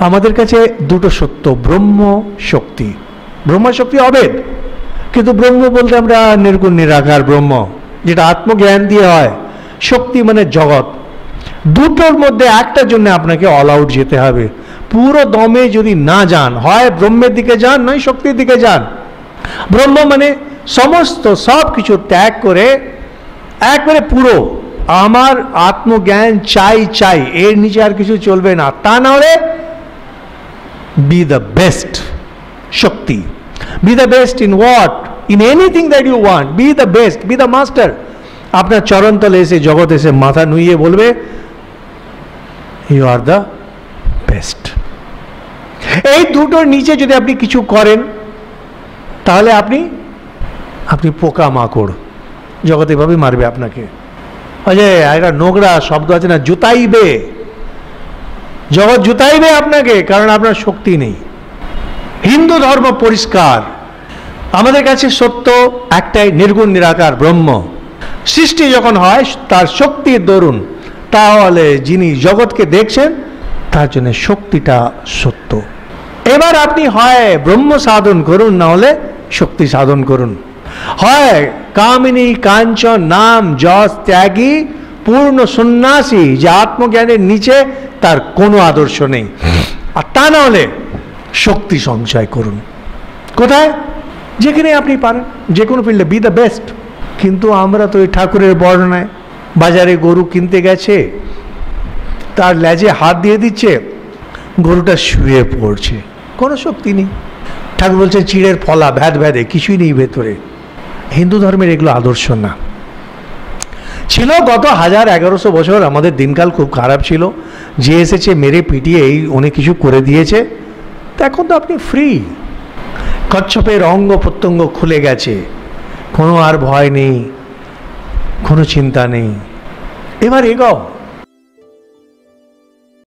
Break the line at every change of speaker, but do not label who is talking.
আমাদের কাছে দুটো সত্য, ব্রহ্ম শক্তি। ব্রহ্ম শক্তি অভেদ, কিন্তু ব্রহ্ম বলতে আমরা নির্গুণ নিরাকার ব্রহ্ম, যেটা আত্মজ্ঞান দিয়ে হয়। শক্তি মানে জগৎ। দুটোর মধ্যে একটার জন্য আপনাকে অল আউট যেতে হবে। পুরো দমে যদি না যান, হয় ব্রহ্মের দিকে যান, নয় শক্তির দিকে যান। ব্রহ্ম মানে সমস্ত সব কিছু ত্যাগ করে একবারে পুরো আমার আত্মজ্ঞান চাই চাই, এর নিচে আর কিছু চলবে না। তা না হলে be the best Shakti. Be the best in what? In anything that you want, be the best, be the master. আপনার চরণতলে এসে জগৎ এসে মাথা নুইয়ে বলবে ইউ আর দ্য বেস্ট। এই দুটোর নিচে যদি আপনি কিছু করেন তাহলে আপনি পোকা মাকড়, জগৎ এভাবে মারবে আপনাকে। একটা নোংরা শব্দ আছে না, জুতাইবে, জগৎ জুতাইবে আপনাকে, কারণ আপনার শক্তি নেই। হিন্দু ধর্ম পরিষ্কার, আমাদের কাছে সত্য একটাই, নির্গুণ নিরাকার ব্রহ্ম। সৃষ্টি যখন হয় তার শক্তির দরুন, তাহলে যিনি জগৎকে দেখছেন তার জন্য শক্তিটা সত্য। এবার আপনি হয় ব্রহ্ম সাধন করুন, না হলে শক্তি সাধন করুন। হয় কামিনী কাঞ্চন নাম যশ ত্যাগী পূর্ণ সন্ন্যাসী, যে আত্মজ্ঞানের নিচে তার কোনো আদর্শ নেই। আর তা না হলে শক্তি সঞ্চয় করুন। কোথায়? যেখানে আপনি পারেন, যে কোনো ফিল্ডে, বি দ্য বেস্ট। কিন্তু আমরা তো ওই ঠাকুরের বর্ণনায় বাজারে গরু কিনতে গেছে, তার লেজে হাত দিয়ে দিচ্ছে, গরুটা শুয়ে পড়ছে, কোনো শক্তি নেই। ঠাকুর বলছে চিড়ের ফলা, ভ্যাদ ভ্যাদে, কিছুই নেই ভেতরে। হিন্দু ধর্মের এগুলো আদর্শ না। ছিল গত 1000-1100 বছর আমাদের দিনকাল খুব খারাপ ছিল, যে এসেছে মেরে পিটিয়ে এই অনেক কিছু করে দিয়েছে। তো এখন তো আপনি ফ্রি, কচ্ছপের অঙ্গ প্রত্যঙ্গ খুলে গেছে, কোনো আর ভয় নেই, কোনো চিন্তা নেই। এবার এগোও।